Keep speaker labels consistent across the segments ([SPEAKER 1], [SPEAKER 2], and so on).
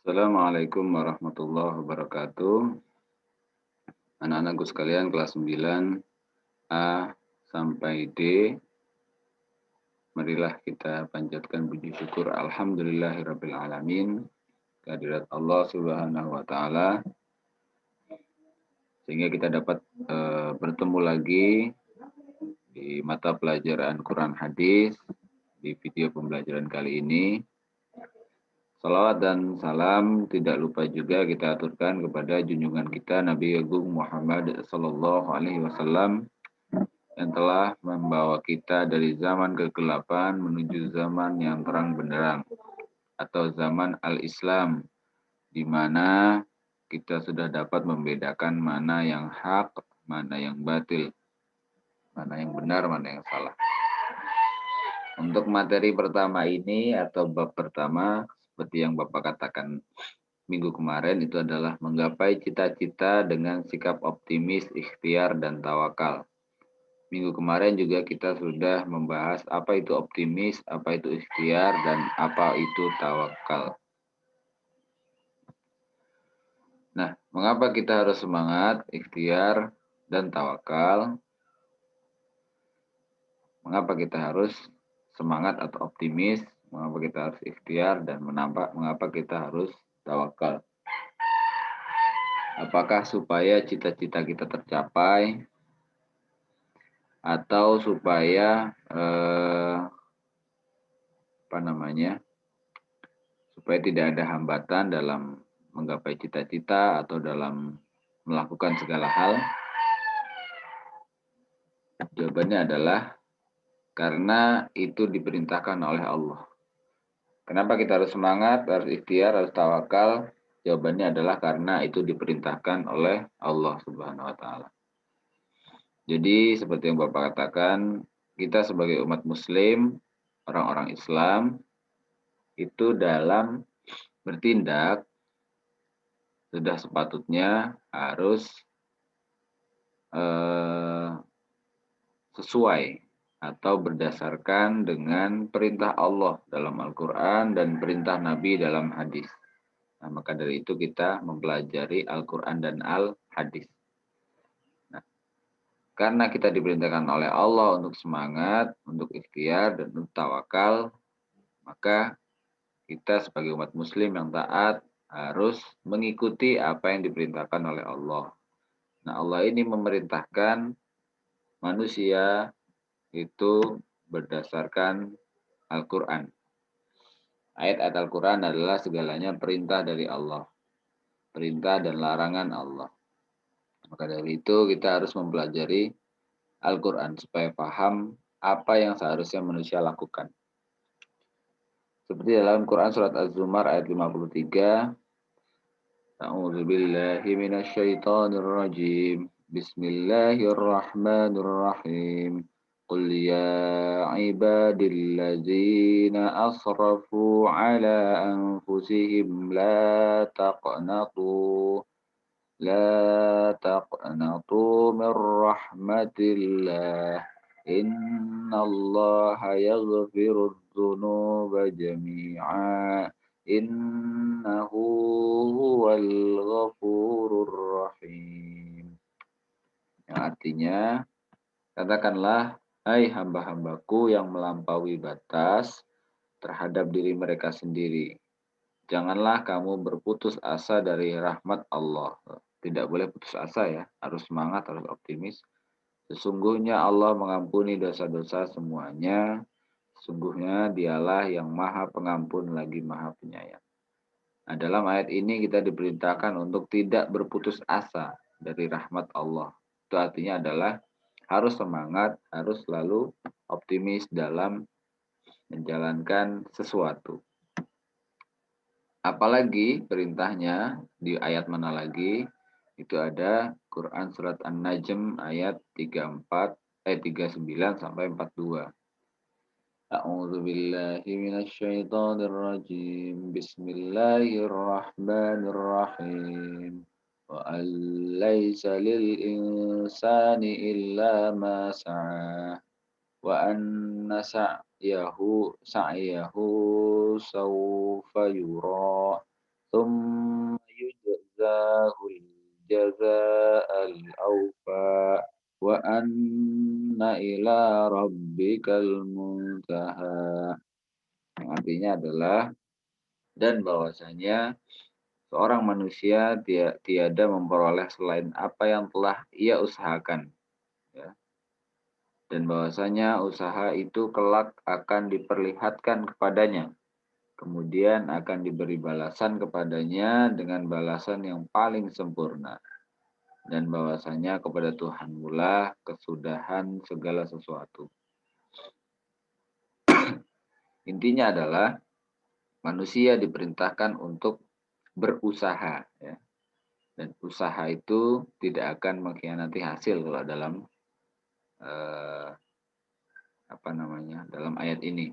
[SPEAKER 1] Assalamualaikum warahmatullahi wabarakatuh. Anak-anakku sekalian kelas 9 A sampai D. Marilah kita panjatkan puji syukur alhamdulillahirabbil alamin kehadirat Allah Subhanahu wa taala sehingga kita dapat bertemu lagi di mata pelajaran Quran Hadis di video pembelajaran kali ini. Salawat dan salam tidak lupa juga kita aturkan kepada junjungan kita Nabi Agung Muhammad Sallallahu Alaihi Wasallam yang telah membawa kita dari zaman kegelapan menuju zaman yang terang benderang atau zaman al-Islam, di mana kita sudah dapat membedakan mana yang hak, mana yang batil, mana yang benar, mana yang salah. Untuk materi pertama ini atau bab pertama, seperti yang Bapak katakan minggu kemarin, itu adalah menggapai cita-cita dengan sikap optimis, ikhtiar, dan tawakal. Minggu kemarin juga kita sudah membahas apa itu optimis, apa itu ikhtiar, dan apa itu tawakal. Nah, mengapa kita harus semangat, ikhtiar, dan tawakal? Mengapa kita harus semangat atau optimis? Mengapa kita harus ikhtiar? Dan mengapa kita harus tawakal? Apakah supaya cita-cita kita tercapai? Atau supaya supaya tidak ada hambatan dalam menggapai cita-cita atau dalam melakukan segala hal? Jawabannya adalah karena itu diperintahkan oleh Allah. Kenapa kita harus semangat, harus ikhtiar, harus tawakal? Jawabannya adalah karena itu diperintahkan oleh Allah Subhanahu wa taala. Jadi seperti yang Bapak katakan, kita sebagai umat muslim, orang-orang Islam, itu dalam bertindak sudah sepatutnya harus sesuai atau berdasarkan dengan perintah Allah dalam Al-Quran dan perintah Nabi dalam hadis. Nah, maka dari itu kita mempelajari Al-Quran dan Al-Hadis. Nah, karena kita diperintahkan oleh Allah untuk semangat, untuk ikhtiar, dan untuk tawakal, maka kita sebagai umat muslim yang taat harus mengikuti apa yang diperintahkan oleh Allah. Nah, Allah ini memerintahkan manusia itu berdasarkan Al-Quran. Ayat-ayat Al-Quran adalah segalanya perintah dari Allah. Perintah dan larangan Allah. Maka dari itu kita harus mempelajari Al-Quran supaya paham apa yang seharusnya manusia lakukan. Seperti dalam Quran surat Az-Zumar ayat 53. A'udzubillahi minasyaitonirrajim. Bismillahirrahmanirrahim. Qul ya ibadilladzina asrafu ala anfusihim la taqnatu min rahmatillah. Innallaha yaghfirudz dzunuba jami'a. Innahu huwal ghafurur rahim. Yang artinya, katakanlah, hai hamba-hambaku yang melampaui batas terhadap diri mereka sendiri. Janganlah kamu berputus asa dari rahmat Allah. Tidak boleh putus asa ya, harus semangat, harus optimis. Sesungguhnya Allah mengampuni dosa-dosa semuanya. Sesungguhnya dialah yang maha pengampun lagi maha penyayang. Nah, dalam ayat ini kita diperintahkan untuk tidak berputus asa dari rahmat Allah. Itu artinya adalah harus semangat, harus selalu optimis dalam menjalankan sesuatu. Apalagi perintahnya di ayat mana lagi? Itu ada Quran surat An-Najm ayat 39 sampai 42. A'udzu billahi minasyaitonir rajim. Bismillahirrahmanirrahim. Wa allaysa lil insani illa ma sa'a. Wa anna sa'yahu sawfa yura. ثم يجزاه الجزاء الأوفى وأن إلى ربك المنتهى. Yang artinya adalah dan bahwasanya seorang manusia tiada memperoleh selain apa yang telah ia usahakan, ya. Dan bahwasanya usaha itu kelak akan diperlihatkan kepadanya, kemudian akan diberi balasan kepadanya dengan balasan yang paling sempurna. Dan bahwasanya kepada Tuhan mula kesudahan segala sesuatu. Intinya adalah manusia diperintahkan untuk berusaha, ya. Dan usaha itu tidak akan mengkhianati hasil kalau dalam dalam ayat ini.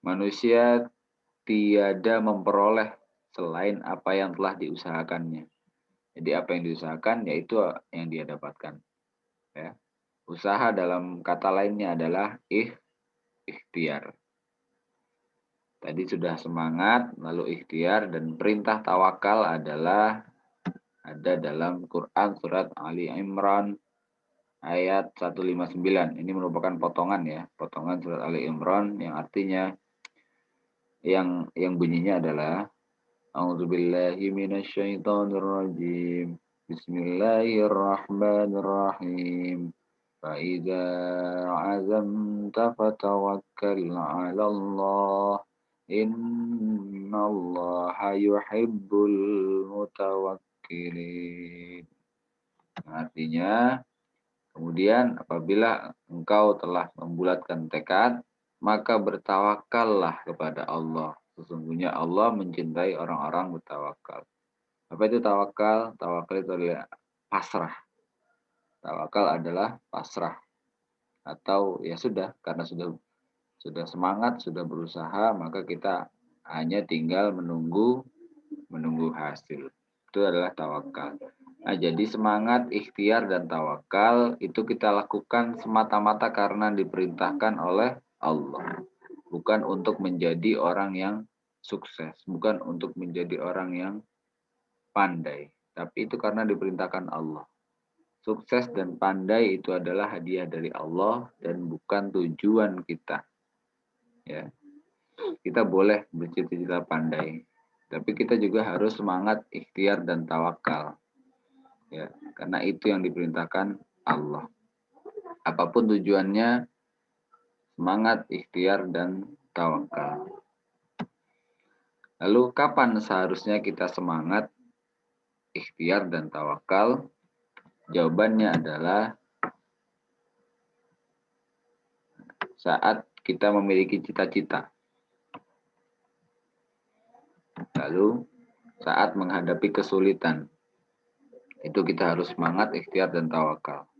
[SPEAKER 1] Manusia tiada memperoleh selain apa yang telah diusahakannya. Jadi apa yang diusahakan yaitu yang dia dapatkan, ya. Usaha dalam kata lainnya adalah ikhtiar. Tadi sudah semangat, lalu ikhtiar, dan perintah tawakal adalah ada dalam Quran surat Ali Imran ayat 159. Ini merupakan potongan, ya, potongan surat Ali Imran yang artinya yang bunyinya adalah A'udzubillahi minasyaitonirrajim. Bismillahirrahmanirrahim. Fa'idza 'azamta fatawakkal 'alallah. Innallaha yuhibbul mutawakkilin. Artinya, kemudian apabila engkau telah membulatkan tekad, maka bertawakallah kepada Allah. Sesungguhnya Allah mencintai orang-orang bertawakal. Apa itu tawakal? Tawakal itu adalah pasrah. Tawakal adalah pasrah. Atau ya sudah, karena sudah semangat, sudah berusaha, maka kita hanya tinggal menunggu hasil. Itu adalah tawakal. Nah, jadi semangat, ikhtiar, dan tawakal itu kita lakukan semata-mata karena diperintahkan oleh Allah. Bukan untuk menjadi orang yang sukses, bukan untuk menjadi orang yang pandai, tapi itu karena diperintahkan Allah. Sukses dan pandai itu adalah hadiah dari Allah dan bukan tujuan kita. Ya. Kita boleh bercita-cita pandai, tapi kita juga harus semangat, ikhtiar, dan tawakal. Ya, karena itu yang diperintahkan Allah. Apapun tujuannya, semangat, ikhtiar, dan tawakal. Lalu kapan seharusnya kita semangat, ikhtiar, dan tawakal? Jawabannya adalah saat kita memiliki cita-cita. Lalu saat menghadapi kesulitan, itu kita harus semangat, ikhtiar, dan tawakal.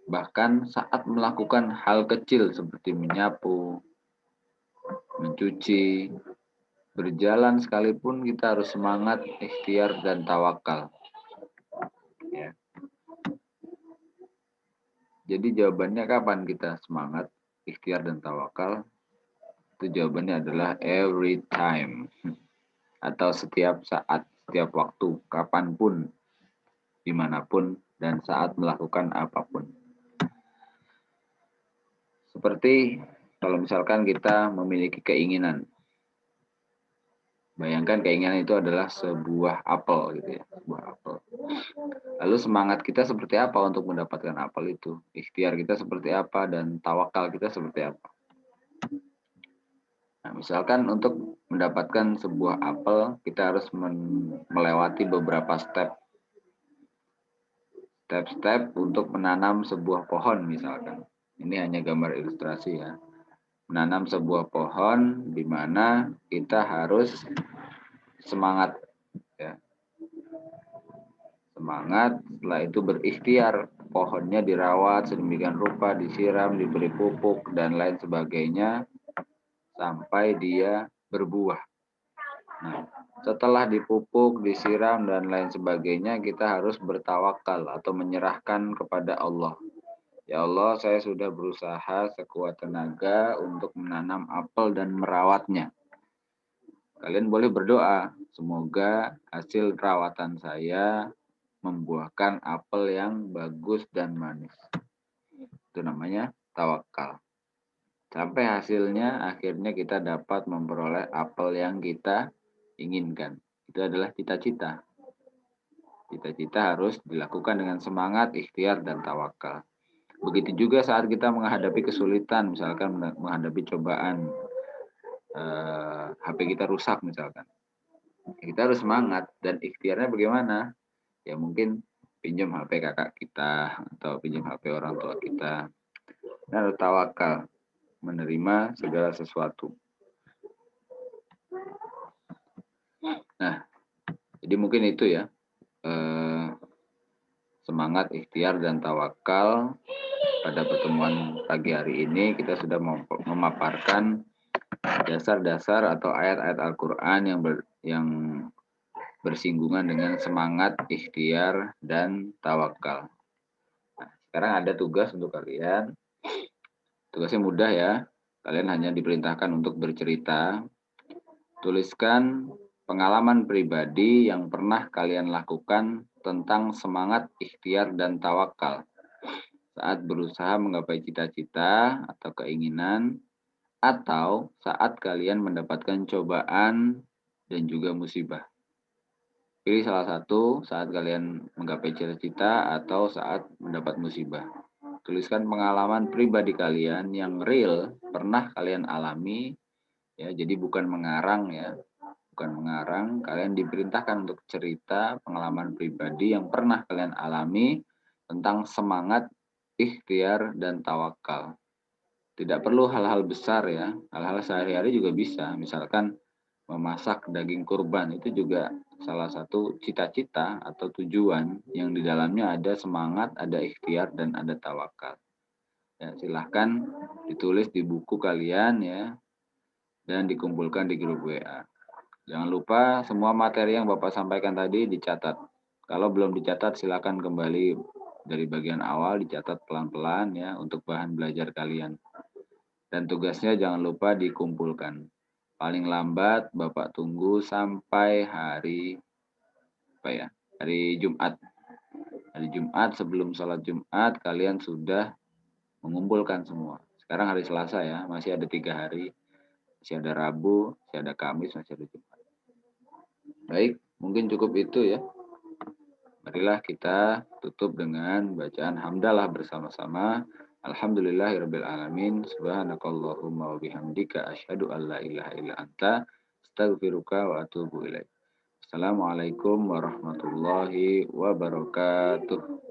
[SPEAKER 1] Bahkan saat melakukan hal kecil seperti menyapu, mencuci, berjalan sekalipun kita harus semangat, ikhtiar, dan tawakal. Ya. Jadi jawabannya kapan kita semangat, ikhtiar, dan tawakal? Itu jawabannya adalah every time. Atau setiap saat, setiap waktu, kapanpun, dimanapun, dan saat melakukan apapun. Seperti kalau misalkan kita memiliki keinginan. Bayangkan keinginan itu adalah sebuah apel gitu ya, sebuah apel. Lalu semangat kita seperti apa untuk mendapatkan apel itu? Ikhtiar kita seperti apa dan tawakal kita seperti apa? Nah, misalkan untuk mendapatkan sebuah apel, kita harus melewati beberapa step untuk menanam sebuah pohon misalkan. Ini hanya gambar ilustrasi ya. Menanam sebuah pohon di mana kita harus semangat, ya. Semangat, setelah itu berikhtiar, pohonnya dirawat sedemikian rupa, disiram, diberi pupuk dan lain sebagainya sampai dia berbuah. Nah, setelah dipupuk, disiram dan lain sebagainya, kita harus bertawakal atau menyerahkan kepada Allah. Ya Allah, saya sudah berusaha sekuat tenaga untuk menanam apel dan merawatnya. kalian boleh berdoa, semoga hasil rawatan saya membuahkan apel yang bagus dan manis. Itu namanya tawakal. Sampai hasilnya akhirnya kita dapat memperoleh apel yang kita inginkan. Itu adalah cita-cita. Cita-cita harus dilakukan dengan semangat, ikhtiar, dan tawakal. Begitu juga saat kita menghadapi kesulitan, misalkan menghadapi cobaan, HP kita rusak misalkan. Kita harus semangat dan ikhtiarnya bagaimana? Ya mungkin pinjam HP kakak kita atau pinjam HP orang tua kita. Dan harus tawakal menerima segala sesuatu. Nah, jadi mungkin itu ya. Semangat, ikhtiar, dan tawakal. Pada pertemuan pagi hari ini kita sudah memaparkan dasar-dasar atau ayat-ayat Al-Quran yang bersinggungan dengan semangat, ikhtiar, dan tawakal. Nah, sekarang ada tugas untuk kalian. Tugasnya mudah ya. Kalian hanya diperintahkan untuk bercerita. Tuliskan pengalaman pribadi yang pernah kalian lakukan tentang semangat, ikhtiar, dan tawakal saat berusaha menggapai cita-cita atau keinginan, atau saat kalian mendapatkan cobaan dan juga musibah. Pilih salah satu saat kalian menggapai cita-cita atau saat mendapat musibah. Tuliskan pengalaman pribadi kalian yang real, pernah kalian alami, ya. Jadi bukan mengarang ya. Bukan mengarang, kalian diperintahkan untuk cerita pengalaman pribadi yang pernah kalian alami tentang semangat, ikhtiar, dan tawakal. Tidak perlu hal-hal besar ya, hal-hal sehari-hari juga bisa. Misalkan memasak daging kurban itu juga salah satu cita-cita atau tujuan yang di dalamnya ada semangat, ada ikhtiar, dan ada tawakal. Ya, silahkan ditulis di buku kalian ya, dan dikumpulkan di grup WA. Jangan lupa semua materi yang Bapak sampaikan tadi dicatat. Kalau belum dicatat silakan kembali dari bagian awal, dicatat pelan-pelan ya untuk bahan belajar kalian. Dan tugasnya jangan lupa dikumpulkan. Paling lambat Bapak tunggu sampai hari Jumat. Hari Jumat sebelum sholat Jumat kalian sudah mengumpulkan semua. Sekarang hari Selasa ya, masih ada 3 hari. Masih ada Rabu, masih ada Kamis, masih ada Jumat. Baik, mungkin cukup itu ya. Marilah kita tutup dengan bacaan hamdalah bersama-sama. Alhamdulillahirabbil alamin. Subhanakallahumma wa bihamdika asyhadu an la ilaha illa anta astaghfiruka wa atubu ilaik. Assalamualaikum warahmatullahi wabarakatuh.